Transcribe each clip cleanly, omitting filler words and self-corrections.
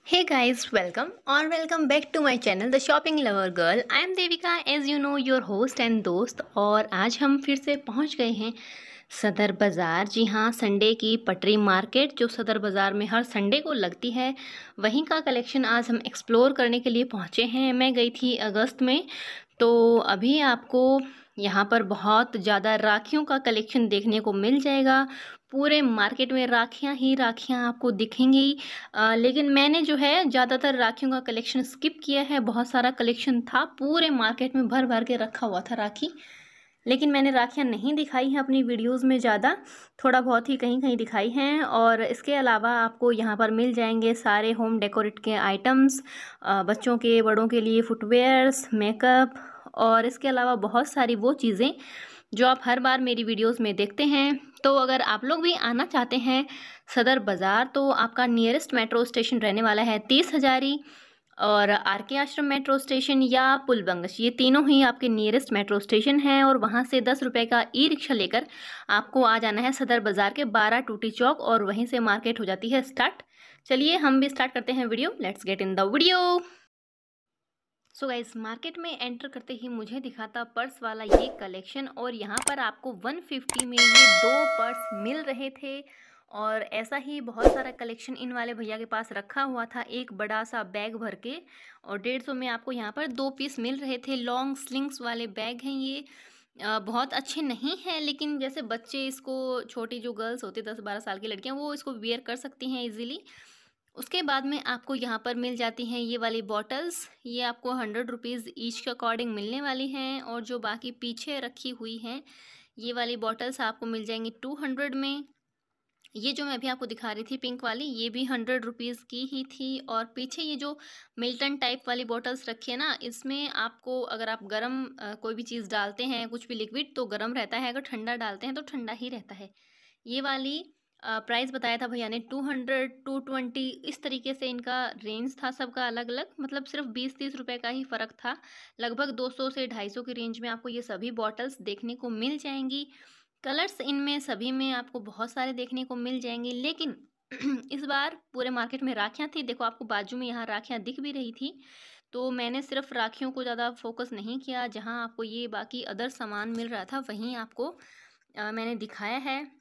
Hey guys, welcome or welcome back to my channel The Shopping Lover Girl. I am Devika, as you know, your host and दोस्त। और आज हम फिर से पहुंच गए हैं सदर बाज़ार। जी हाँ, संडे की पटरी मार्केट जो सदर बाज़ार में हर संडे को लगती है, वहीं का कलेक्शन आज हम एक्सप्लोर करने के लिए पहुंचे हैं। मैं गई थी अगस्त में, तो अभी आपको यहाँ पर बहुत ज़्यादा राखियों का कलेक्शन देखने को मिल जाएगा। पूरे मार्केट में राखियाँ ही राखियाँ आपको दिखेंगी। लेकिन मैंने जो है ज़्यादातर राखियों का कलेक्शन स्किप किया है। बहुत सारा कलेक्शन था, पूरे मार्केट में भर भर के रखा हुआ था राखी, लेकिन मैंने राखियाँ नहीं दिखाई हैं अपनी वीडियोस में ज़्यादा, थोड़ा बहुत ही कहीं कहीं दिखाई हैं। और इसके अलावा आपको यहाँ पर मिल जाएंगे सारे होम डेकोरेट के आइटम्स, बच्चों के बड़ों के लिए फुटवेयर्स, मेकअप, और इसके अलावा बहुत सारी वो चीज़ें जो आप हर बार मेरी वीडियोस में देखते हैं। तो अगर आप लोग भी आना चाहते हैं सदर बाज़ार, तो आपका नियरेस्ट मेट्रो स्टेशन रहने वाला है 30 हजारी, और आर के आश्रम मेट्रो स्टेशन या पुलबंगश, ये तीनों ही आपके नियरेस्ट मेट्रो स्टेशन हैं। और वहाँ से 10 रुपये का ई रिक्शा लेकर आपको आ जाना है सदर बाज़ार के 12 टूटी चौक, और वहीं से मार्केट हो जाती है स्टार्ट। चलिए हम भी स्टार्ट करते हैं video. Let's get in the video. So guys, market में एंटर करते ही मुझे दिखा था पर्स वाला ये कलेक्शन, और यहाँ पर आपको 150 में ये दो पर्स मिल रहे थे। और ऐसा ही बहुत सारा कलेक्शन इन वाले भैया के पास रखा हुआ था, एक बड़ा सा बैग भर के, और 150 में आपको यहाँ पर दो पीस मिल रहे थे। लॉन्ग स्लिंग्स वाले बैग हैं ये। बहुत अच्छे नहीं हैं, लेकिन जैसे बच्चे इसको, छोटी जो गर्ल्स होती 10-12 साल की लड़कियाँ, वो इसको वेयर कर सकती हैं इजीली। उसके बाद में आपको यहाँ पर मिल जाती हैं ये वाली बॉटल्स। ये आपको 100 रुपीज़ ईच के अकॉर्डिंग मिलने वाली हैं। और जो बाकी पीछे रखी हुई हैं ये वाली बॉटल्स आपको मिल जाएंगी 200 में। ये जो मैं अभी आपको दिखा रही थी पिंक वाली, ये भी 100 रुपीज़ की ही थी। और पीछे ये जो मिल्टन टाइप वाली बॉटल्स रखी है ना, इसमें आपको अगर आप गरम कोई भी चीज़ डालते हैं, कुछ भी लिक्विड, तो गरम रहता है, अगर ठंडा डालते हैं तो ठंडा ही रहता है। ये वाली प्राइस बताया था भैया ने 200, 220, इस तरीके से इनका रेंज था सबका अलग अलग, मतलब सिर्फ 20-30 रुपए का ही फ़र्क था। लगभग 200 से 250 की रेंज में आपको ये सभी बॉटल्स देखने को मिल जाएंगी। कलर्स इनमें सभी में आपको बहुत सारे देखने को मिल जाएंगे। लेकिन इस बार पूरे मार्केट में राखियाँ थी। देखो, आपको बाजू में यहाँ राखियाँ दिख भी रही थी, तो मैंने सिर्फ राखियों को ज़्यादा फोकस नहीं किया। जहाँ आपको ये बाकी अदर सामान मिल रहा था, वहीं आपको मैंने दिखाया है।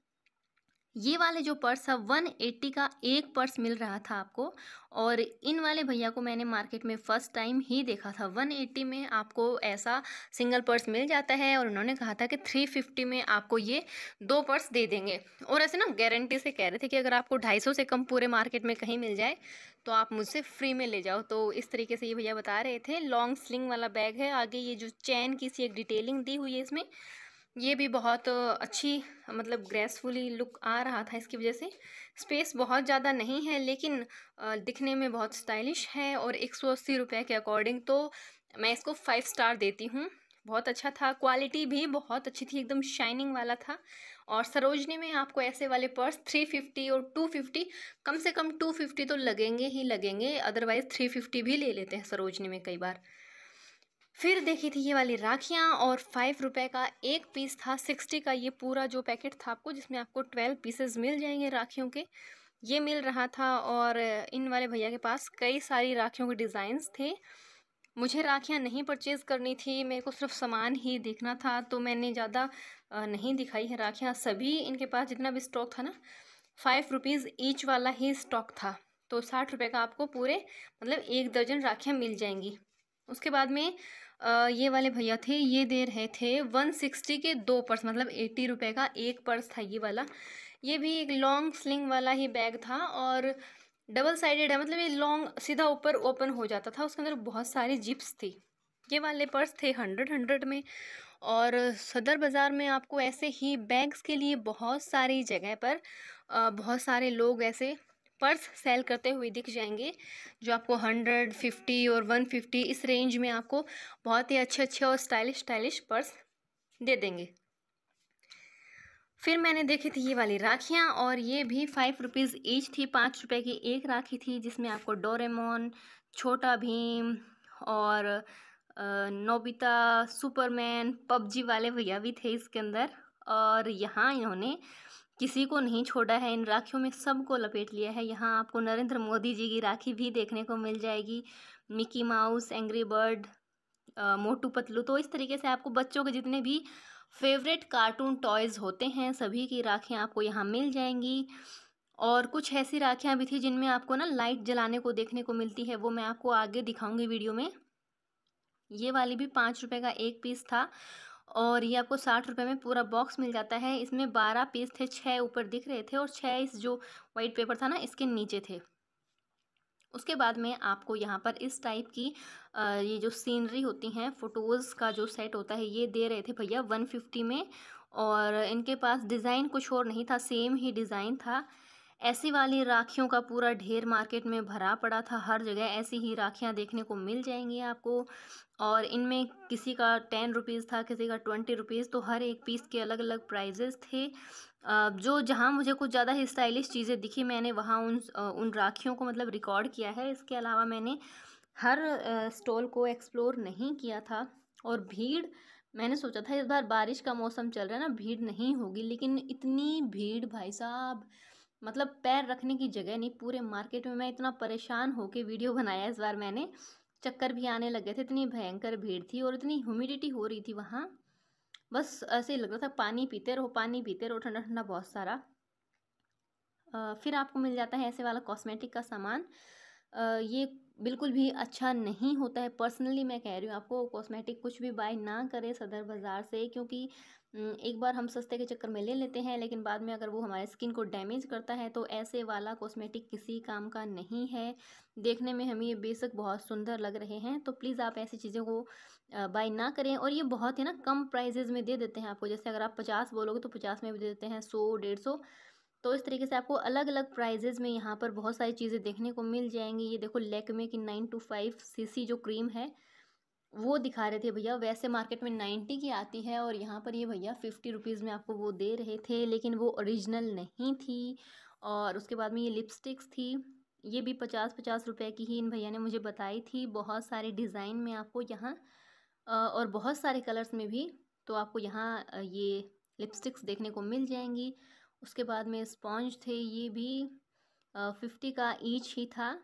ये वाले जो पर्स है 180 का एक पर्स मिल रहा था आपको। और इन वाले भैया को मैंने मार्केट में फ़र्स्ट टाइम ही देखा था। 180 में आपको ऐसा सिंगल पर्स मिल जाता है, और उन्होंने कहा था कि 350 में आपको ये दो पर्स दे देंगे। और ऐसे ना गारंटी से कह रहे थे कि अगर आपको 250 से कम पूरे मार्केट में कहीं मिल जाए तो आप मुझसे फ्री में ले जाओ। तो इस तरीके से ये भैया बता रहे थे। लॉन्ग स्लिंग वाला बैग है, आगे ये जो चैन की सी एक डिटेलिंग दी हुई है इसमें, ये भी बहुत अच्छी, मतलब ग्रेसफुली लुक आ रहा था। इसकी वजह से स्पेस बहुत ज़्यादा नहीं है, लेकिन दिखने में बहुत स्टाइलिश है। और 180 रुपये के अकॉर्डिंग तो मैं इसको 5 स्टार देती हूँ। बहुत अच्छा था, क्वालिटी भी बहुत अच्छी थी, एकदम शाइनिंग वाला था। और सरोजनी में आपको ऐसे वाले पर्स 350 और 250, कम से कम 250 तो लगेंगे ही लगेंगे, अदरवाइज़ 350 भी ले लेते हैं सरोजनी में कई बार। फिर देखी थी ये वाली राखियाँ, और 5 रुपये का एक पीस था। 60 का ये पूरा जो पैकेट था आपको, जिसमें आपको 12 पीसेस मिल जाएंगे राखियों के, ये मिल रहा था। और इन वाले भैया के पास कई सारी राखियों के डिज़ाइंस थे। मुझे राखियाँ नहीं परचेज़ करनी थी, मेरे को सिर्फ सामान ही देखना था, तो मैंने ज़्यादा नहीं दिखाई है राखियाँ। सभी इनके पास जितना भी स्टॉक था ना, 5 रुपीज़ ईच वाला ही स्टॉक था। तो 60 रुपये का आपको पूरे, मतलब 1 दर्जन राखियाँ मिल जाएंगी। उसके बाद में ये वाले भैया थे, ये दे रहे थे 160 के दो पर्स, मतलब 80 रुपये का एक पर्स था ये वाला। ये भी एक लॉन्ग स्लिंग वाला ही बैग था, और डबल साइडेड है, मतलब ये लॉन्ग सीधा ऊपर ओपन हो जाता था, उसके अंदर बहुत सारी जिप्स थी। ये वाले पर्स थे 100 में। और सदर बाज़ार में आपको ऐसे ही बैग्स के लिए बहुत सारी जगह पर बहुत सारे लोग ऐसे पर्स सेल करते हुए दिख जाएंगे, जो आपको 150 और 150 इस रेंज में आपको बहुत ही अच्छे अच्छे और स्टाइलिश स्टाइलिश पर्स दे देंगे। फिर मैंने देखी थी ये वाली राखियाँ, और ये भी 5 रुपीज़ ईच थी। 5 रुपये की एक राखी थी, जिसमें आपको डोरेमोन, छोटा भीम, और नोबिता, सुपरमैन, पबजी वाले भैया भी थे इसके अंदर। और यहाँ इन्होंने किसी को नहीं छोड़ा है, इन राखियों में सबको लपेट लिया है। यहाँ आपको नरेंद्र मोदी जी की राखी भी देखने को मिल जाएगी, Mickey mouse, angry bird, Motu Patlu. तो इस तरीके से आपको बच्चों के जितने भी फेवरेट कार्टून टॉयज़ होते हैं सभी की राखियाँ आपको यहाँ मिल जाएंगी। और कुछ ऐसी राखियाँ भी थी जिनमें आपको ना लाइट जलाने को देखने को मिलती है, वो मैं आपको आगे दिखाऊंगी वीडियो में। ये वाली भी 5 रुपये का एक पीस था और ये आपको 60 रुपये में पूरा बॉक्स मिल जाता है। इसमें 12 पीस थे, 6 ऊपर दिख रहे थे और 6 इस जो वाइट पेपर था ना इसके नीचे थे। उसके बाद में आपको यहाँ पर इस टाइप की ये जो सीनरी होती हैं, फ़ोटोज़ का जो सेट होता है, ये दे रहे थे भैया 150 में। और इनके पास डिज़ाइन कुछ और नहीं था, सेम ही डिज़ाइन था। ऐसी वाली राखियों का पूरा ढेर मार्केट में भरा पड़ा था, हर जगह ऐसी ही राखियाँ देखने को मिल जाएंगी आपको। और इनमें किसी का 10 रुपीज़ था, किसी का 20 रुपीज़, तो हर एक पीस के अलग अलग प्राइजेज़ थे। जो जहाँ मुझे कुछ ज़्यादा ही स्टाइलिश चीज़ें दिखी मैंने वहाँ उन राखियों को मतलब रिकॉर्ड किया है। इसके अलावा मैंने हर स्टॉल को एक्सप्लोर नहीं किया था। और भीड़, मैंने सोचा था इस बार बारिश का मौसम चल रहा है ना, भीड़ नहीं होगी, लेकिन इतनी भीड़ भाई साहब, मतलब पैर रखने की जगह नहीं पूरे मार्केट में। मैं इतना परेशान होके वीडियो बनाया इस बार मैंने, चक्कर भी आने लगे थे, इतनी भयंकर भीड़ थी और इतनी ह्यूमिडिटी हो रही थी वहाँ, बस ऐसे ही लग रहा था पानी पीते रहो, पानी पीते रहो, ठंडा ठंडा बहुत सारा। फिर आपको मिल जाता है ऐसे वाला कॉस्मेटिक का सामान। ये बिल्कुल भी अच्छा नहीं होता है, पर्सनली मैं कह रही हूँ आपको, कॉस्मेटिक कुछ भी बाय ना करें सदर बाज़ार से, क्योंकि एक बार हम सस्ते के चक्कर में ले लेते हैं, लेकिन बाद में अगर वो हमारे स्किन को डैमेज करता है तो ऐसे वाला कॉस्मेटिक किसी काम का नहीं है। देखने में हमें ये बेशक बहुत सुंदर लग रहे हैं, तो प्लीज़ आप ऐसी चीज़ों को बाय ना करें। और ये बहुत ही ना कम प्राइजेज़ में दे देते हैं आपको, जैसे अगर आप 50 बोलोगे तो 50 में भी दे देते हैं, 100, 150। तो इस तरीके से आपको अलग अलग प्राइजेज़ में यहाँ पर बहुत सारी चीज़ें देखने को मिल जाएंगी। ये देखो लैक्मे की 925 सीसी जो क्रीम है वो दिखा रहे थे भैया, वैसे मार्केट में 90 की आती है और यहाँ पर ये भैया 50 रुपीज़ में आपको वो दे रहे थे, लेकिन वो ओरिजिनल नहीं थी। और उसके बाद में ये लिपस्टिक्स थी, ये भी 50-50 रुपये की ही इन भैया ने मुझे बताई थी, बहुत सारे डिज़ाइन में आपको यहाँ और बहुत सारे कलर्स में भी। तो आपको यहाँ ये लिपस्टिक्स देखने को मिल जाएंगी। उसके बाद में स्पॉन्ज थे, ये भी 50 का ईच ही था।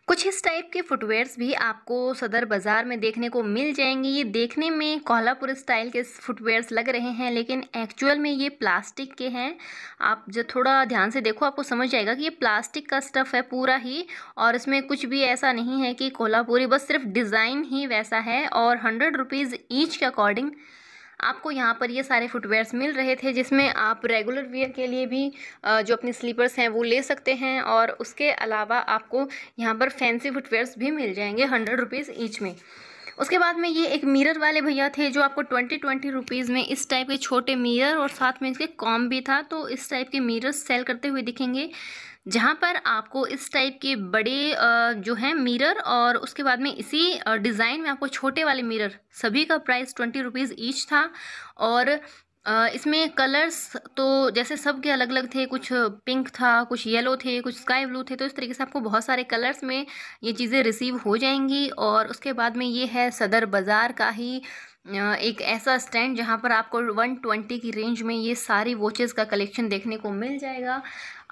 कुछ इस टाइप के फुटवेयर्स भी आपको सदर बाज़ार में देखने को मिल जाएंगे। ये देखने में कोल्हापुर स्टाइल के फुटवेयर्स लग रहे हैं, लेकिन एक्चुअल में ये प्लास्टिक के हैं। आप जब थोड़ा ध्यान से देखो आपको समझ जाएगा कि ये प्लास्टिक का स्टफ़ है पूरा ही, और इसमें कुछ भी ऐसा नहीं है कि कोल्हापुरी, बस सिर्फ डिज़ाइन ही वैसा है। और 100 रुपीज़ ईच के अकॉर्डिंग आपको यहाँ पर ये सारे फुटवेयर्स मिल रहे थे, जिसमें आप रेगुलर वियर के लिए भी जो अपनी स्लीपर्स हैं वो ले सकते हैं। और उसके अलावा आपको यहाँ पर फैंसी फुटवेयर्स भी मिल जाएंगे 100 रुपीज़ ईच में। उसके बाद में ये एक मिरर वाले भैया थे जो आपको 20 रुपीज़ में इस टाइप के छोटे मिरर और साथ में इसके कॉम भी था, तो इस टाइप के मिरर्स सेल करते हुए दिखेंगे, जहाँ पर आपको इस टाइप के बड़े जो हैं मिरर और उसके बाद में इसी डिज़ाइन में आपको छोटे वाले मिरर, सभी का प्राइस 20 रुपीज़ ईच था। और इसमें कलर्स तो जैसे सब के अलग अलग थे, कुछ पिंक था, कुछ येलो थे, कुछ स्काई ब्लू थे, तो इस तरीके से आपको बहुत सारे कलर्स में ये चीज़ें रिसीव हो जाएंगी। और उसके बाद में ये है सदर बाज़ार का ही एक ऐसा स्टैंड जहाँ पर आपको 120 की रेंज में ये सारी वॉचेस का कलेक्शन देखने को मिल जाएगा।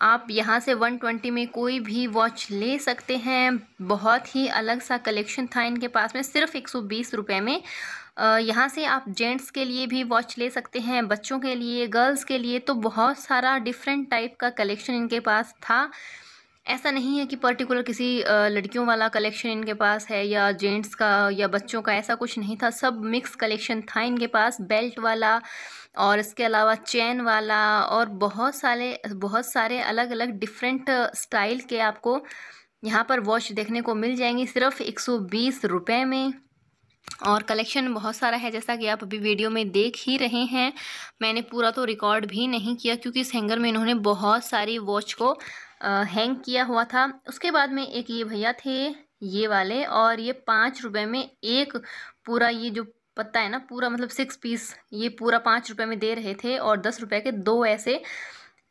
आप यहाँ से 120 में कोई भी वॉच ले सकते हैं। बहुत ही अलग सा कलेक्शन था इनके पास में, सिर्फ 120 रुपये में। यहाँ से आप जेंट्स के लिए भी वॉच ले सकते हैं, बच्चों के लिए, गर्ल्स के लिए, तो बहुत सारा डिफरेंट टाइप का कलेक्शन इनके पास था। ऐसा नहीं है कि पर्टिकुलर किसी लड़कियों वाला कलेक्शन इनके पास है या जेंट्स का या बच्चों का, ऐसा कुछ नहीं था, सब मिक्स कलेक्शन था इनके पास। बेल्ट वाला और इसके अलावा चेन वाला और बहुत सारे अलग अलग डिफरेंट स्टाइल के आपको यहाँ पर वॉच देखने को मिल जाएंगी सिर्फ 120 रुपये में। और कलेक्शन बहुत सारा है, जैसा कि आप अभी वीडियो में देख ही रहे हैं। मैंने पूरा तो रिकॉर्ड भी नहीं किया क्योंकि इस हैंगर में इन्होंने बहुत सारी वॉच को हैंग किया हुआ था। उसके बाद में एक ये भैया थे ये वाले, और ये 5 रुपये में एक पूरा ये जो पत्ता है ना, पूरा मतलब 6 पीस, ये पूरा 5 रुपये में दे रहे थे। और 10 रुपये के 2 ऐसे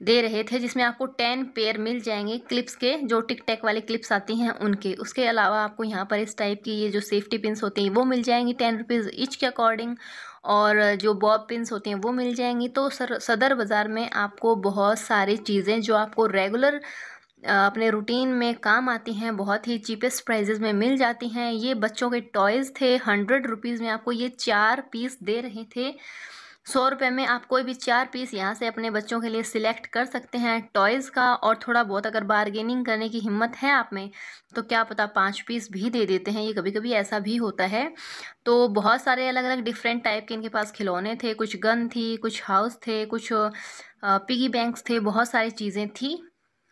दे रहे थे, जिसमें आपको 10 पेयर मिल जाएंगे क्लिप्स के, जो टिक टैक वाले क्लिप्स आती हैं उनके। उसके अलावा आपको यहाँ पर इस टाइप की ये जो सेफ्टी पिन्स होती हैं वो मिल जाएंगी 10 रुपीज़ ईच के अकॉर्डिंग। और जो बॉब पिन्स होती हैं वो मिल जाएंगी। तो सदर बाज़ार में आपको बहुत सारी चीज़ें जो आपको रेगुलर अपने रूटीन में काम आती हैं बहुत ही चीपेस्ट प्राइजेज़ में मिल जाती हैं। ये बच्चों के टॉयज़ थे, 100 रुपीज़ में आपको ये 4 पीस दे रहे थे। 100 रुपये में आप कोई भी 4 पीस यहाँ से अपने बच्चों के लिए सिलेक्ट कर सकते हैं टॉयज़ का। और थोड़ा बहुत अगर बार्गेनिंग करने की हिम्मत है आप में तो क्या पता 5 पीस भी दे देते हैं, ये कभी कभी ऐसा भी होता है। तो बहुत सारे अलग अलग डिफरेंट टाइप के इनके पास खिलौने थे, कुछ गन थी, कुछ हाउस थे, कुछ पिगी बैंक्स थे, बहुत सारी चीज़ें थी।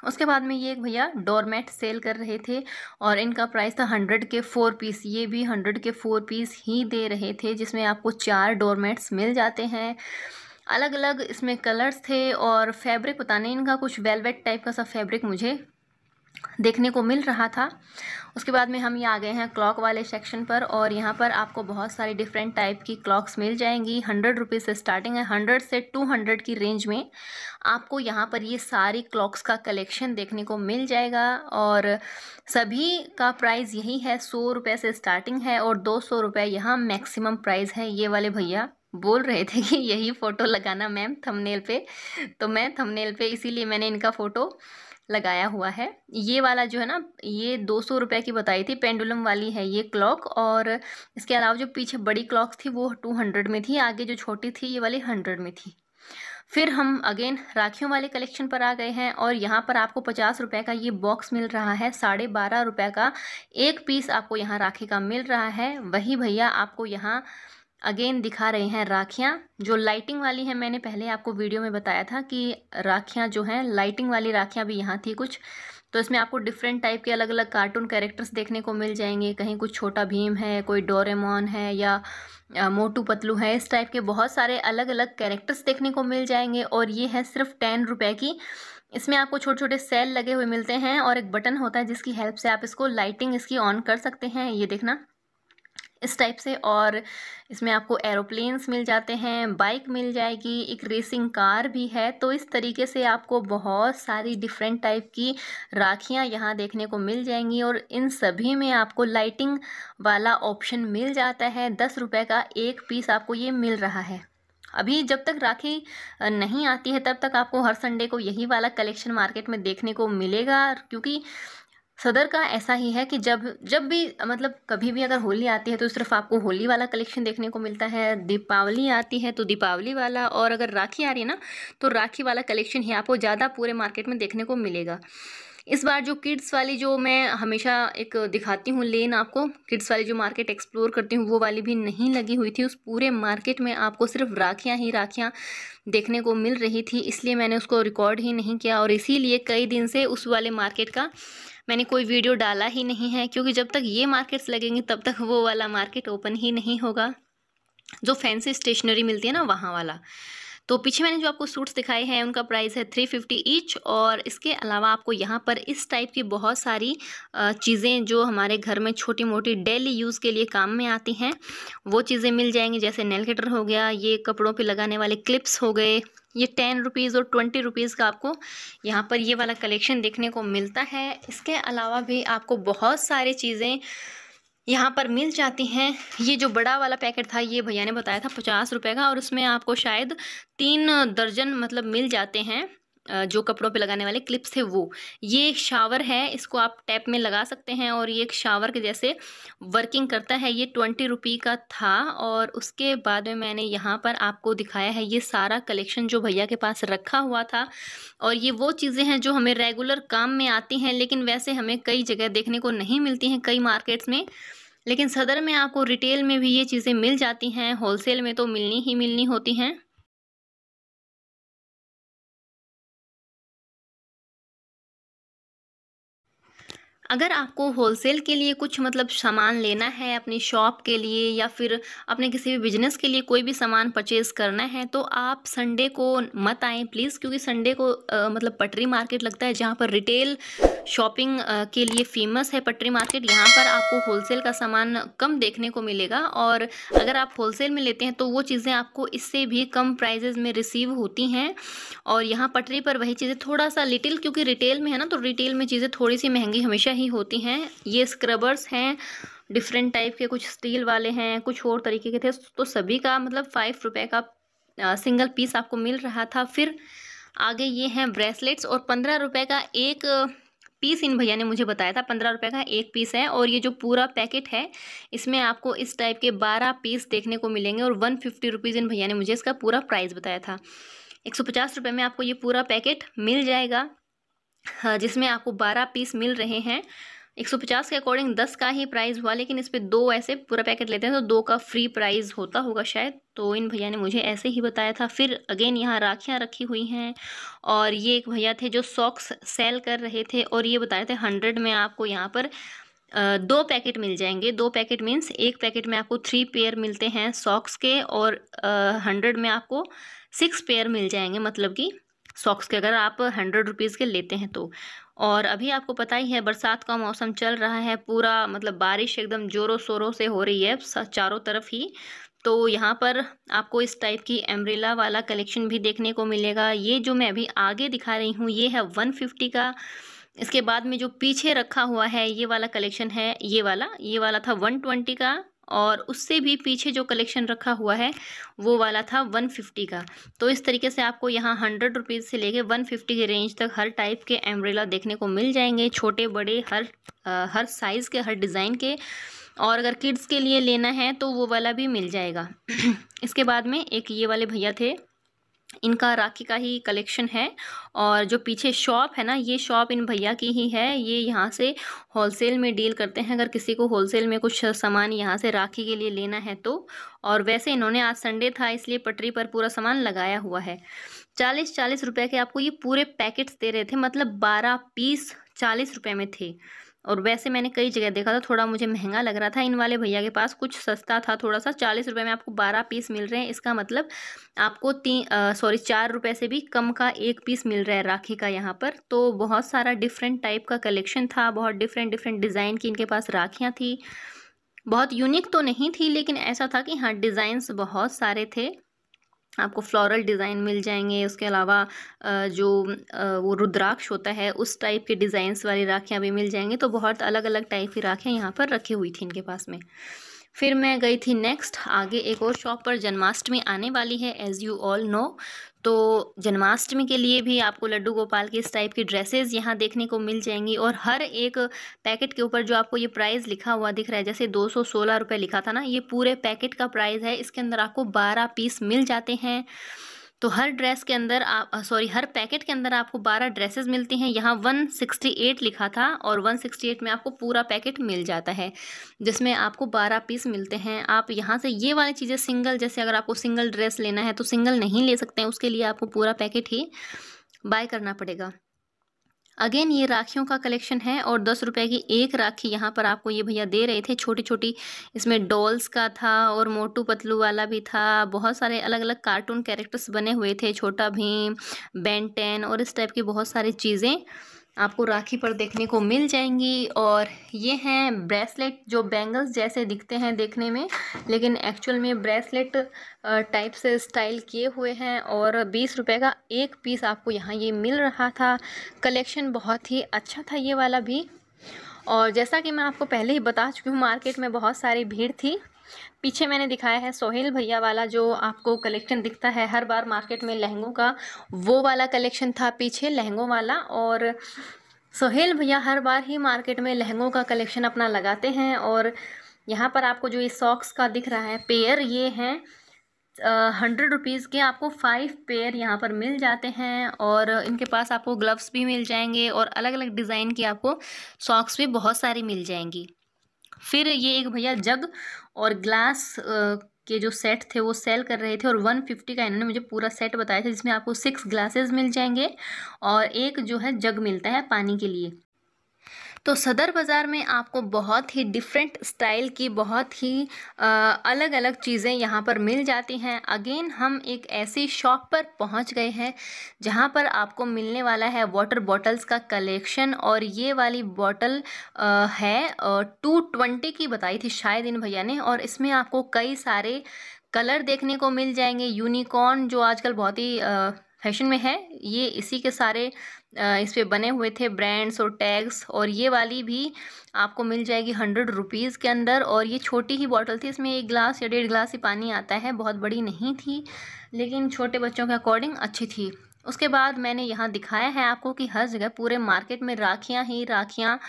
उसके बाद में ये एक भैया डोरमेट सेल कर रहे थे और इनका प्राइस था 100 के 4 पीस। ये भी 100 के 4 पीस ही दे रहे थे, जिसमें आपको 4 डोरमेट्स मिल जाते हैं। अलग अलग इसमें कलर्स थे और फैब्रिक पता नहीं इनका कुछ वेलवेट टाइप का सा फैब्रिक मुझे देखने को मिल रहा था। उसके बाद में हम ये आ गए हैं क्लॉक वाले सेक्शन पर और यहाँ पर आपको बहुत सारी डिफरेंट टाइप की क्लॉक्स मिल जाएंगी। 100 रुपीज़ से स्टार्टिंग है, 100 से 200 की रेंज में आपको यहाँ पर ये सारी क्लॉक्स का कलेक्शन देखने को मिल जाएगा। और सभी का प्राइस यही है, 100 रुपये से स्टार्टिंग है और 200 रुपये यहाँ मैक्सिमम प्राइस है। ये वाले भैया बोल रहे थे कि यही फ़ोटो लगाना मैम थंबनेल पे, तो मैं थंबनेल पे इसीलिए मैंने इनका फ़ोटो लगाया हुआ है। ये वाला जो है ना, ये 200 रुपये की बताई थी, पेंडुलम वाली है ये क्लॉक। और इसके अलावा जो पीछे बड़ी क्लॉक थी वो 200 में थी, आगे जो छोटी थी ये वाली 100 में थी। फिर हम अगेन राखियों वाले कलेक्शन पर आ गए हैं और यहाँ पर आपको 50 रुपये का ये बॉक्स मिल रहा है, 12.5 रुपये का एक पीस आपको यहाँ राखी का मिल रहा है। वही भैया आपको यहाँ अगेन दिखा रहे हैं राखियाँ जो लाइटिंग वाली हैं। मैंने पहले आपको वीडियो में बताया था कि राखियाँ जो हैं लाइटिंग वाली राखियाँ भी यहाँ थी कुछ। तो इसमें आपको डिफरेंट टाइप के अलग अलग कार्टून कैरेक्टर्स देखने को मिल जाएंगे। कहीं कुछ छोटा भीम है, कोई डोरेमोन है या मोटू पतलू है, इस टाइप के बहुत सारे अलग अलग कैरेक्टर्स देखने को मिल जाएंगे। और ये है सिर्फ 10 रुपये की। इसमें आपको छोटे छोटे सेल लगे हुए मिलते हैं और एक बटन होता है जिसकी हेल्प से आप इसको लाइटिंग इसकी ऑन कर सकते हैं, ये देखना इस टाइप से। और इसमें आपको एरोप्लेन्स मिल जाते हैं, बाइक मिल जाएगी, एक रेसिंग कार भी है। तो इस तरीके से आपको बहुत सारी डिफरेंट टाइप की राखियां यहाँ देखने को मिल जाएंगी और इन सभी में आपको लाइटिंग वाला ऑप्शन मिल जाता है। 10 रुपये का एक पीस आपको ये मिल रहा है। अभी जब तक राखी नहीं आती है तब तक आपको हर संडे को यही वाला कलेक्शन मार्केट में देखने को मिलेगा, क्योंकि सदर का ऐसा ही है कि जब जब भी मतलब कभी भी अगर होली आती है तो सिर्फ आपको होली वाला कलेक्शन देखने को मिलता है, दीपावली आती है तो दीपावली वाला, और अगर राखी आ रही है ना तो राखी वाला कलेक्शन ही आपको ज़्यादा पूरे मार्केट में देखने को मिलेगा। इस बार जो किड्स वाली जो मैं हमेशा एक दिखाती हूँ लेन आपको, किड्स वाली जो मार्केट एक्सप्लोर करती हूँ वो वाली भी नहीं लगी हुई थी। उस पूरे मार्केट में आपको सिर्फ राखियाँ ही राखियाँ देखने को मिल रही थी, इसलिए मैंने उसको रिकॉर्ड ही नहीं किया और इसीलिए कई दिन से उस वाले मार्केट का मैंने कोई वीडियो डाला ही नहीं है, क्योंकि जब तक ये मार्केट्स लगेंगी तब तक वो वाला मार्केट ओपन ही नहीं होगा जो फैंसी स्टेशनरी मिलती है ना वहाँ वाला। तो पीछे मैंने जो आपको सूट्स दिखाए हैं उनका प्राइस है 350 ईच। और इसके अलावा आपको यहाँ पर इस टाइप की बहुत सारी चीज़ें जो हमारे घर में छोटी मोटी डेली यूज़ के लिए काम में आती हैं वो चीज़ें मिल जाएंगी, जैसे नेल कटर हो गया, ये कपड़ों पे लगाने वाले क्लिप्स हो गए। ये 10 रुपीज़ और 20 रुपीज़ का आपको यहाँ पर ये वाला कलेक्शन देखने को मिलता है। इसके अलावा भी आपको बहुत सारी चीज़ें यहाँ पर मिल जाती हैं। ये जो बड़ा वाला पैकेट था ये भैया ने बताया था 50 रुपये का और उसमें आपको शायद 3 दर्जन मतलब मिल जाते हैं जो कपड़ों पे लगाने वाले क्लिप्स थे वो। ये एक शावर है, इसको आप टैप में लगा सकते हैं और ये एक शावर के जैसे वर्किंग करता है। ये 20 रुपये का था। और उसके बाद में मैंने यहाँ पर आपको दिखाया है ये सारा कलेक्शन जो भैया के पास रखा हुआ था। और ये वो चीज़ें हैं जो हमें रेगुलर काम में आती हैं, लेकिन वैसे हमें कई जगह देखने को नहीं मिलती हैं, कई मार्केट्स में। लेकिन सदर में आपको रिटेल में भी ये चीज़ें मिल जाती हैं, होलसेल में तो मिलनी ही मिलनी होती हैं। अगर आपको होलसेल के लिए कुछ मतलब सामान लेना है अपनी शॉप के लिए या फिर अपने किसी भी बिजनेस के लिए कोई भी सामान परचेज़ करना है तो आप संडे को मत आएँ प्लीज़, क्योंकि संडे को मतलब पटरी मार्केट लगता है जहाँ पर रिटेल शॉपिंग के लिए फेमस है पटरी मार्केट। यहाँ पर आपको होलसेल का सामान कम देखने को मिलेगा और अगर आप होलसेल में लेते हैं तो वो चीज़ें आपको इससे भी कम प्राइजेज़ में रिसीव होती हैं। और यहाँ पटरी पर वही चीज़ें थोड़ा सा लिटिल, क्योंकि रिटेल में है ना तो रिटेल में चीज़ें थोड़ी सी महंगी हमेशा ही होती हैं। ये स्क्रबर्स हैं डिफरेंट टाइप के, कुछ स्टील वाले हैं, कुछ और तरीके के थे। तो सभी का मतलब 5 रुपये का सिंगल पीस आपको मिल रहा था। फिर आगे ये हैं ब्रेसलेट्स, और 15 रुपये का एक पीस इन भैया ने मुझे बताया था, 15 रुपये का एक पीस है। और ये जो पूरा पैकेट है इसमें आपको इस टाइप के 12 पीस देखने को मिलेंगे, और 150 रुपीज़ इन भैया ने मुझे इसका पूरा प्राइस बताया था। 150 रुपये में आपको ये पूरा पैकेट मिल जाएगा, जिसमें आपको 12 पीस मिल रहे हैं। 150 के अकॉर्डिंग 10 का ही प्राइस हुआ, लेकिन इस पे 2 ऐसे पूरा पैकेट लेते हैं तो 2 का फ्री प्राइस होता होगा शायद, तो इन भैया ने मुझे ऐसे ही बताया था। फिर अगेन यहाँ राखियाँ रखी हुई हैं, और ये एक भैया थे जो सॉक्स सेल कर रहे थे, और ये बताए थे 100 में आपको यहाँ पर 2 पैकेट मिल जाएंगे। 2 पैकेट मीन्स एक पैकेट में आपको 3 पेयर मिलते हैं सॉक्स के, और 100 में आपको 6 पेयर मिल जाएंगे, मतलब कि सॉक्स के, अगर आप 100 रुपीज़ के लेते हैं तो। और अभी आपको पता ही है बरसात का मौसम चल रहा है, पूरा मतलब बारिश एकदम ज़ोरों शोरों से हो रही है चारों तरफ ही। तो यहाँ पर आपको इस टाइप की एम्ब्रेला वाला कलेक्शन भी देखने को मिलेगा। ये जो मैं अभी आगे दिखा रही हूँ ये है 150 का। इसके बाद में जो पीछे रखा हुआ है ये वाला कलेक्शन है, ये वाला था 120 का, और उससे भी पीछे जो कलेक्शन रखा हुआ है वो वाला था 150 का। तो इस तरीके से आपको यहाँ 100 रुपीज़ से लेके 150 के रेंज तक हर टाइप के एम्ब्रेला देखने को मिल जाएंगे, छोटे बड़े, हर साइज़ के, हर डिज़ाइन के। और अगर किड्स के लिए लेना है तो वो वाला भी मिल जाएगा। इसके बाद में एक ये वाले भैया थे, इनका राखी का ही कलेक्शन है, और जो पीछे शॉप है ना ये शॉप इन भैया की ही है। ये यहाँ से होलसेल में डील करते हैं, अगर किसी को होलसेल में कुछ सामान यहाँ से राखी के लिए लेना है तो। और वैसे इन्होंने आज संडे था इसलिए पटरी पर पूरा सामान लगाया हुआ है। 40-40 रुपये के आपको ये पूरे पैकेट्स दे रहे थे, मतलब 12 पीस 40 रुपये में थे। और वैसे मैंने कई जगह देखा था, थोड़ा मुझे महंगा लग रहा था, इन वाले भैया के पास कुछ सस्ता था थोड़ा सा। 40 रुपये में आपको 12 पीस मिल रहे हैं, इसका मतलब आपको 4 रुपये से भी कम का एक पीस मिल रहा है राखी का यहाँ पर। तो बहुत सारा डिफरेंट टाइप का कलेक्शन था, बहुत डिफरेंट डिज़ाइन की इनके पास राखियाँ थी। बहुत यूनिक तो नहीं थी, लेकिन ऐसा था कि हाँ डिज़ाइंस बहुत सारे थे। आपको फ्लोरल डिज़ाइन मिल जाएंगे, उसके अलावा जो वो रुद्राक्ष होता है उस टाइप के डिज़ाइंस वाली राखियाँ भी मिल जाएंगी। तो बहुत अलग अलग टाइप की राखियाँ यहाँ पर रखी हुई थी इनके पास में। फिर मैं गई थी नेक्स्ट आगे एक और शॉप पर। जन्माष्टमी आने वाली है एज़ यू ऑल नो, तो जन्माष्टमी के लिए भी आपको लड्डू गोपाल के इस टाइप की ड्रेसेस यहाँ देखने को मिल जाएंगी। और हर एक पैकेट के ऊपर जो आपको ये प्राइस लिखा हुआ दिख रहा है, जैसे 216 रुपये लिखा था ना, ये पूरे पैकेट का प्राइस है। इसके अंदर आपको 12 पीस मिल जाते हैं। तो हर ड्रेस के अंदर हर पैकेट के अंदर आपको 12 ड्रेसेस मिलती हैं। यहाँ 168 लिखा था, और 168 में आपको पूरा पैकेट मिल जाता है, जिसमें आपको 12 पीस मिलते हैं। आप यहाँ से ये वाली चीज़ें सिंगल, जैसे अगर आपको सिंगल ड्रेस लेना है तो सिंगल नहीं ले सकते हैं, उसके लिए आपको पूरा पैकेट ही बाय करना पड़ेगा। अगेन ये राखियों का कलेक्शन है, और 10 रुपये की एक राखी यहाँ पर आपको ये भैया दे रहे थे, छोटी छोटी। इसमें डॉल्स का था और मोटू पतलू वाला भी था, बहुत सारे अलग अलग कार्टून कैरेक्टर्स बने हुए थे, छोटा भीम, बेन 10 और इस टाइप की बहुत सारी चीज़ें आपको राखी पर देखने को मिल जाएंगी। और ये हैं ब्रेसलेट, जो बैंगल्स जैसे दिखते हैं देखने में, लेकिन एक्चुअल में ब्रेसलेट टाइप से स्टाइल किए हुए हैं। और 20 रुपये का एक पीस आपको यहाँ ये मिल रहा था। कलेक्शन बहुत ही अच्छा था ये वाला भी। और जैसा कि मैं आपको पहले ही बता चुकी हूँ, मार्केट में बहुत सारी भीड़ थी। पीछे मैंने दिखाया है सोहेल भैया वाला, जो आपको कलेक्शन दिखता है हर बार मार्केट में लहंगों का, वो वाला कलेक्शन था पीछे लहंगों वाला। और सोहेल भैया हर बार ही मार्केट में लहंगों का कलेक्शन अपना लगाते हैं। और यहाँ पर आपको जो ये सॉक्स का दिख रहा है पेयर, ये हैं 100 रुपीज़ के, आपको 5 पेयर यहाँ पर मिल जाते हैं। और इनके पास आपको ग्लव्स भी मिल जाएंगे, और अलग अलग डिज़ाइन की आपको सॉक्स भी बहुत सारी मिल जाएंगी। फिर ये एक भैया जग और ग्लास के जो सेट थे वो सेल कर रहे थे, और 150 का इन्होंने मुझे पूरा सेट बताया था, जिसमें आपको 6 ग्लासेस मिल जाएंगे, और एक जो है जग मिलता है पानी के लिए। तो सदर बाज़ार में आपको बहुत ही डिफरेंट स्टाइल की, बहुत ही अलग अलग चीज़ें यहाँ पर मिल जाती हैं। अगेन हम एक ऐसी शॉप पर पहुँच गए हैं जहाँ पर आपको मिलने वाला है वाटर बॉटल्स का कलेक्शन। और ये वाली बॉटल है 220 की बताई थी शायद इन भैया ने, और इसमें आपको कई सारे कलर देखने को मिल जाएंगे। यूनिकॉर्न जो आजकल बहुत ही फैशन में है, ये इसी के सारे इस पे बने हुए थे ब्रांड्स और टैग्स। और ये वाली भी आपको मिल जाएगी 100 रुपीज़ के अंदर। और ये छोटी ही बॉटल थी, इसमें 1 ग्लास या 1.5 ग्लास ही पानी आता है, बहुत बड़ी नहीं थी, लेकिन छोटे बच्चों के अकॉर्डिंग अच्छी थी। उसके बाद मैंने यहाँ दिखाया है आपको कि हर जगह पूरे मार्केट में राखियाँ ही राखियाँ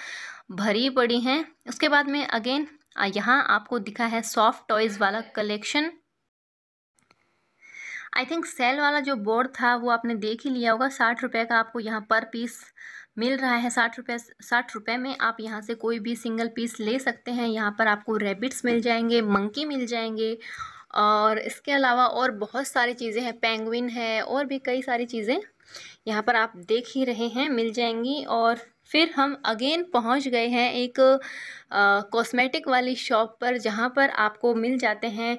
भरी पड़ी हैं। उसके बाद में अगेन यहाँ आपको दिखा है सॉफ्ट टॉयज़ वाला कलेक्शन। आई थिंक सेल वाला जो बोर्ड था वो आपने देख ही लिया होगा। 60 रुपये का आपको यहाँ पर पीस मिल रहा है। 60 रुपये में आप यहाँ से कोई भी सिंगल पीस ले सकते हैं। यहाँ पर आपको रैबिट्स मिल जाएंगे, मंकी मिल जाएंगे, और इसके अलावा और बहुत सारी चीज़ें हैं, पेंगुइन है, और भी कई सारी चीज़ें यहाँ पर आप देख ही रहे हैं मिल जाएंगी। और फिर हम अगेन पहुँच गए हैं एक कॉस्मेटिक वाली शॉप पर, जहाँ पर आपको मिल जाते हैं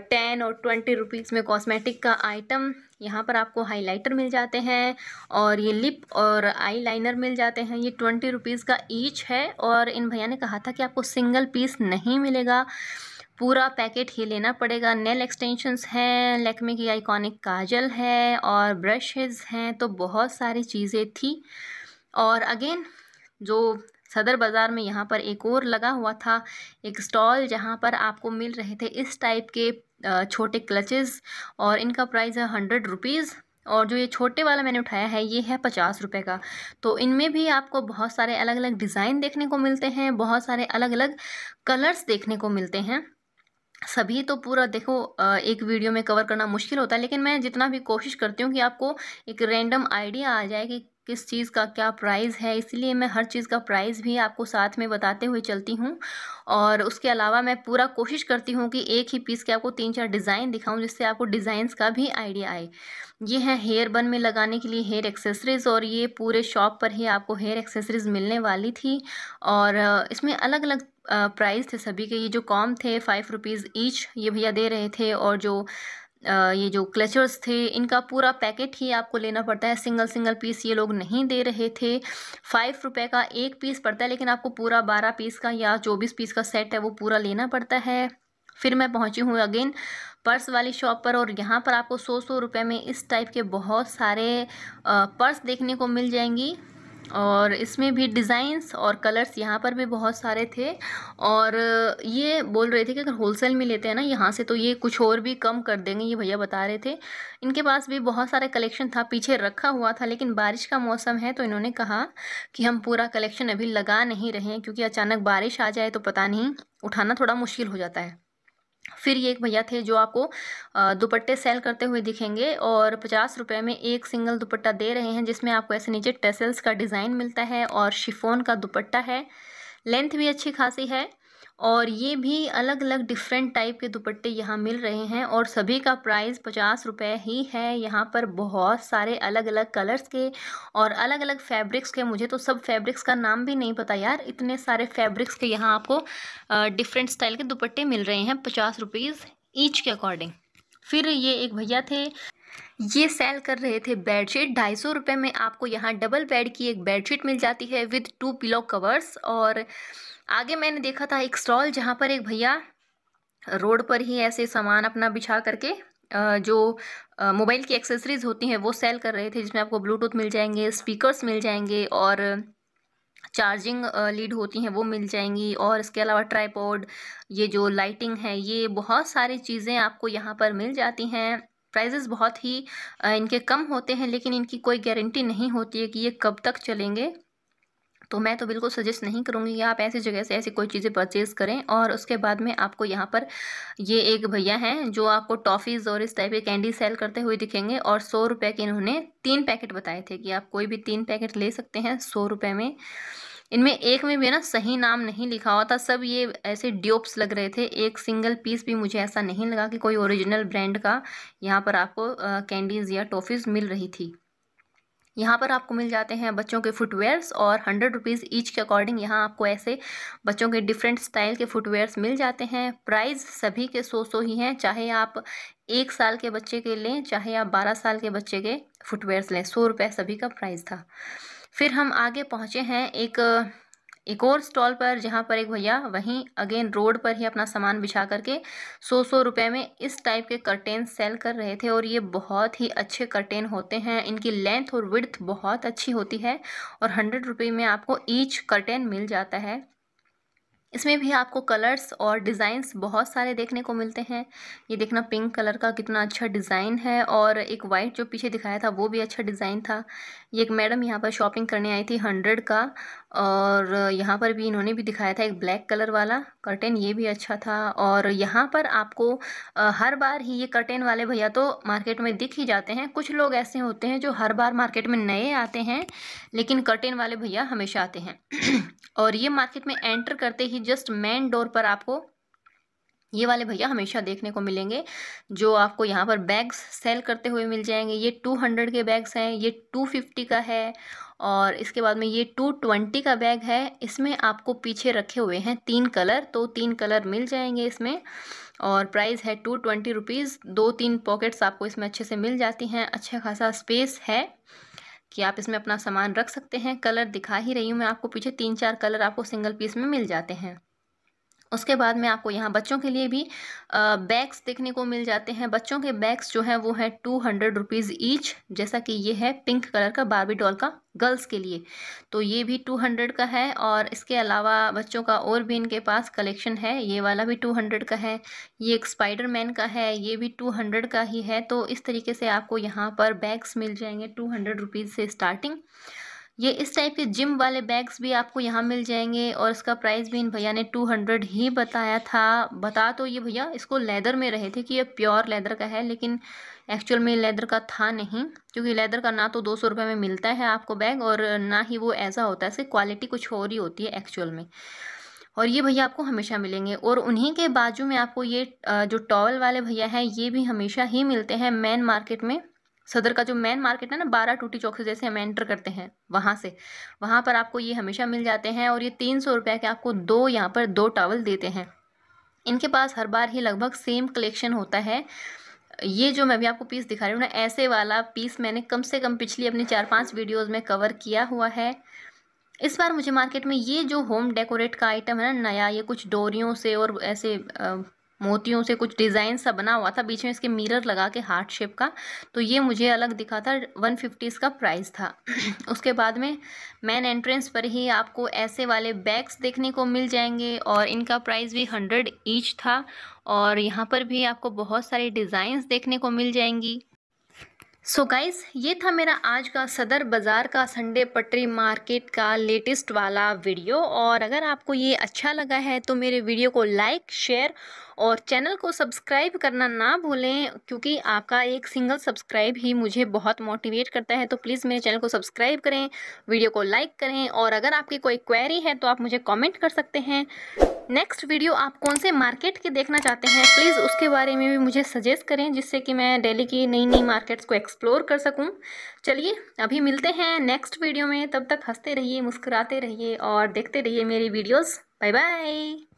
10 और 20 रुपीज़ में कॉस्मेटिक का आइटम। यहाँ पर आपको हाइलाइटर मिल जाते हैं, और ये लिप और आई लाइनर मिल जाते हैं। ये 20 रुपीज़ का ईच है। और इन भैया ने कहा था कि आपको सिंगल पीस नहीं मिलेगा, पूरा पैकेट ही लेना पड़ेगा। नेल एक्सटेंशंस हैं, लैक्मे की आइकॉनिक काजल है, और ब्रशेज़ हैं, तो बहुत सारी चीज़ें थी। और अगेन जो सदर बाज़ार में यहाँ पर एक और लगा हुआ था एक स्टॉल, जहाँ पर आपको मिल रहे थे इस टाइप के छोटे क्लचेस, और इनका प्राइस है 100 रुपीज़। और जो ये छोटे वाला मैंने उठाया है ये है 50 रुपये का। तो इनमें भी आपको बहुत सारे अलग अलग डिज़ाइन देखने को मिलते हैं, बहुत सारे अलग अलग कलर्स देखने को मिलते हैं। सभी तो पूरा देखो एक वीडियो में कवर करना मुश्किल होता है, लेकिन मैं जितना भी कोशिश करती हूँ कि आपको एक रैंडम आइडिया आ जाए कि किस चीज़ का क्या प्राइस है, इसलिए मैं हर चीज़ का प्राइस भी आपको साथ में बताते हुए चलती हूँ। और उसके अलावा मैं पूरा कोशिश करती हूँ कि एक ही पीस के आपको 3-4 डिज़ाइन दिखाऊँ, जिससे आपको डिज़ाइंस का भी आइडिया आए। ये है हेयर बन में लगाने के लिए हेयर एक्सेसरीज़, और ये पूरे शॉप पर ही आपको हेयर एक्सेसरीज़ मिलने वाली थी। और इसमें अलग अलग प्राइस थे सभी के। ये जो कॉम थे 5 रुपीज़ ईच ये भैया दे रहे थे, और जो ये जो क्लचर्स थे इनका पूरा पैकेट ही आपको लेना पड़ता है, सिंगल सिंगल पीस ये लोग नहीं दे रहे थे। 5 रुपये का एक पीस पड़ता है, लेकिन आपको पूरा 12 पीस का या 24 पीस का सेट है वो पूरा लेना पड़ता है। फिर मैं पहुंची हूँ अगेन पर्स वाली शॉप पर, और यहाँ पर आपको 100 रुपये में इस टाइप के बहुत सारे पर्स देखने को मिल जाएंगी। और इसमें भी डिज़ाइंस और कलर्स यहाँ पर भी बहुत सारे थे। और ये बोल रहे थे कि अगर होलसेल में लेते हैं ना यहाँ से, तो ये कुछ और भी कम कर देंगे, ये भैया बता रहे थे। इनके पास भी बहुत सारे कलेक्शन था, पीछे रखा हुआ था, लेकिन बारिश का मौसम है तो इन्होंने कहा कि हम पूरा कलेक्शन अभी लगा नहीं रहे हैं, क्योंकि अचानक बारिश आ जाए तो पता नहीं, उठाना थोड़ा मुश्किल हो जाता है। फिर ये एक भैया थे जो आपको दुपट्टे सेल करते हुए दिखेंगे, और 50 रुपये में एक सिंगल दुपट्टा दे रहे हैं, जिसमें आपको ऐसे नीचे टेसल्स का डिज़ाइन मिलता है, और शिफॉन का दुपट्टा है, लेंथ भी अच्छी खासी है। और ये भी अलग अलग डिफरेंट टाइप के दुपट्टे यहाँ मिल रहे हैं, और सभी का प्राइस 50 रुपये ही है। यहाँ पर बहुत सारे अलग अलग कलर्स के और अलग अलग फैब्रिक्स के, मुझे तो सब फैब्रिक्स का नाम भी नहीं पता यार, इतने सारे फैब्रिक्स के यहाँ आपको डिफरेंट स्टाइल के दुपट्टे मिल रहे हैं 50 रुपीज़ ईच के अकॉर्डिंग। फिर ये एक भैया थे, ये सेल कर रहे थे बेडशीट। 250 रुपये में आपको यहाँ डबल बेड की एक बेडशीट मिल जाती है विद 2 पिलो कवर्स। और आगे मैंने देखा था एक स्टॉल, जहाँ पर एक भैया रोड पर ही ऐसे सामान अपना बिछा करके जो मोबाइल की एक्सेसरीज़ होती हैं वो सेल कर रहे थे, जिसमें आपको ब्लूटूथ मिल जाएंगे, स्पीकर्स मिल जाएंगे, और चार्जिंग लीड होती हैं वो मिल जाएंगी, और इसके अलावा ट्राइपॉड, ये जो लाइटिंग है, ये बहुत सारी चीज़ें आपको यहाँ पर मिल जाती हैं। प्राइजेस बहुत ही इनके कम होते हैं, लेकिन इनकी कोई गारंटी नहीं होती है कि ये कब तक चलेंगे। तो मैं तो बिल्कुल सजेस्ट नहीं करूँगी कि आप ऐसी जगह से ऐसी कोई चीज़ें परचेज़ करें। और उसके बाद में आपको यहाँ पर ये एक भैया हैं जो आपको टॉफ़ीज़ और इस टाइप के कैंडी सेल करते हुए दिखेंगे, और 100 रुपये के इन्होंने 3 पैकेट बताए थे कि आप कोई भी 3 पैकेट ले सकते हैं 100 रुपये में। इनमें एक में भी ना सही नाम नहीं लिखा हुआ था, सब ये ऐसे ड्यूप्स लग रहे थे। एक सिंगल पीस भी मुझे ऐसा नहीं लगा कि कोई ओरिजिनल ब्रांड का यहाँ पर आपको कैंडीज़ या टॉफ़ीज़ मिल रही थी। यहाँ पर आपको मिल जाते हैं बच्चों के फुटवेयर्स, और 100 रुपीज़ ईच के अकॉर्डिंग यहाँ आपको ऐसे बच्चों के डिफरेंट स्टाइल के फुटवेयर्स मिल जाते हैं। प्राइस सभी के 100 ही हैं, चाहे आप 1 साल के बच्चे के लें, चाहे आप 12 साल के बच्चे के फुटवेयर्स लें, 100 रुपये सभी का प्राइस था। फिर हम आगे पहुँचे हैं एक एक और स्टॉल पर जहाँ पर एक भैया वहीं अगेन रोड पर ही अपना सामान बिछा करके 100 रुपये में इस टाइप के कर्टेन सेल कर रहे थे। और ये बहुत ही अच्छे कर्टेन होते हैं, इनकी लेंथ और विड्थ बहुत अच्छी होती है और 100 रुपये में आपको ईच कर्टेन मिल जाता है। इसमें भी आपको कलर्स और डिज़ाइंस बहुत सारे देखने को मिलते हैं। ये देखना पिंक कलर का कितना अच्छा डिज़ाइन है और एक वाइट जो पीछे दिखाया था वो भी अच्छा डिज़ाइन था। ये एक मैडम यहाँ पर शॉपिंग करने आई थी 100 का, और यहाँ पर भी इन्होंने भी दिखाया था एक ब्लैक कलर वाला कर्टेन, ये भी अच्छा था। और यहाँ पर आपको हर बार ही ये कर्टेन वाले भैया तो मार्केट में दिख ही जाते हैं। कुछ लोग ऐसे होते हैं जो हर बार मार्केट में नए आते हैं, लेकिन कर्टेन वाले भैया हमेशा आते हैं। और ये मार्केट में एंटर करते ही जस्ट मेन डोर पर आपको ये वाले भैया हमेशा देखने को मिलेंगे, जो आपको यहाँ पर बैग्स सेल करते हुए मिल जाएंगे। ये 200 के बैग्स हैं, ये 250 का है, और इसके बाद में ये 220 का बैग है। इसमें आपको पीछे रखे हुए हैं 3 कलर, तो 3 कलर मिल जाएंगे इसमें, और प्राइस है 220 रुपीज़। 2-3 पॉकेट्स आपको इसमें अच्छे से मिल जाती हैं। अच्छा खासा स्पेस है कि आप इसमें अपना सामान रख सकते हैं। कलर दिखा ही रही हूँ मैं आपको, पीछे 3-4 कलर आपको सिंगल पीस में मिल जाते हैं। उसके बाद में आपको यहाँ बच्चों के लिए भी बैग्स देखने को मिल जाते हैं। बच्चों के बैग्स जो हैं वो है 200 रुपीज़ ईच, जैसा कि ये है पिंक कलर का बारबी डॉल का गर्ल्स के लिए, तो ये भी 200 का है। और इसके अलावा बच्चों का और भी इनके पास कलेक्शन है, ये वाला भी 200 का है, ये एक स्पाइडरमैन का है, ये भी 200 का ही है। तो इस तरीके से आपको यहाँ पर बैग्स मिल जाएंगे 200 रुपीज़ से स्टार्टिंग। ये इस टाइप के जिम वाले बैग्स भी आपको यहाँ मिल जाएंगे, और इसका प्राइस भी इन भैया ने 200 ही बताया था। बता तो ये भैया इसको लेदर में रहे थे कि ये प्योर लेदर का है, लेकिन एक्चुअल में लेदर का था नहीं, क्योंकि लेदर का ना तो 200 रुपये में मिलता है आपको बैग, और ना ही वो ऐसा होता है, इसकी क्वालिटी कुछ और ही होती है एक्चुअल में। और ये भैया आपको हमेशा मिलेंगे। और उन्हीं के बाजू में आपको ये जो टॉवल वाले भैया हैं ये भी हमेशा ही मिलते हैं मेन मार्केट में। सदर का जो मेन मार्केट है ना, 12 टूटी चौक से जैसे हम एंटर करते हैं वहाँ से, वहाँ पर आपको ये हमेशा मिल जाते हैं। और ये 300 रुपये के आपको दो यहाँ पर 2 टॉवल देते हैं। इनके पास हर बार ही लगभग सेम कलेक्शन होता है। ये जो मैं भी आपको पीस दिखा रही हूँ ना, ऐसे वाला पीस मैंने कम से कम पिछली अपनी 4-5 वीडियोज़ में कवर किया हुआ है। इस बार मुझे मार्केट में ये जो होम डेकोरेट का आइटम है ना नया, ये कुछ डोरियों से और ऐसे मोतियों से कुछ डिज़ाइन सा बना हुआ था, बीच में इसके मिरर लगा के हार्ट शेप का, तो ये मुझे अलग दिखा था, 150 इसका प्राइस था। उसके बाद में मेन एंट्रेंस पर ही आपको ऐसे वाले बैग्स देखने को मिल जाएंगे, और इनका प्राइस भी 100 ईच था। और यहाँ पर भी आपको बहुत सारी डिज़ाइंस देखने को मिल जाएंगी। सो गाइस, ये था मेरा आज का सदर बाज़ार का संडे पटरी मार्केट का लेटेस्ट वाला वीडियो। और अगर आपको ये अच्छा लगा है तो मेरे वीडियो को लाइक, शेयर और चैनल को सब्सक्राइब करना ना भूलें, क्योंकि आपका एक सिंगल सब्सक्राइब ही मुझे बहुत मोटिवेट करता है। तो प्लीज़ मेरे चैनल को सब्सक्राइब करें, वीडियो को लाइक करें, और अगर आपकी कोई क्वेरी है तो आप मुझे कमेंट कर सकते हैं। नेक्स्ट वीडियो आप कौन से मार्केट के देखना चाहते हैं प्लीज़ उसके बारे में भी मुझे सजेस्ट करें, जिससे कि मैं दिल्ली की नई नई मार्केट्स को एक्सप्लोर कर सकूं। चलिए अभी मिलते हैं नेक्स्ट वीडियो में, तब तक हंसते रहिए, मुस्कुराते रहिए और देखते रहिए मेरी वीडियोस। Bye bye.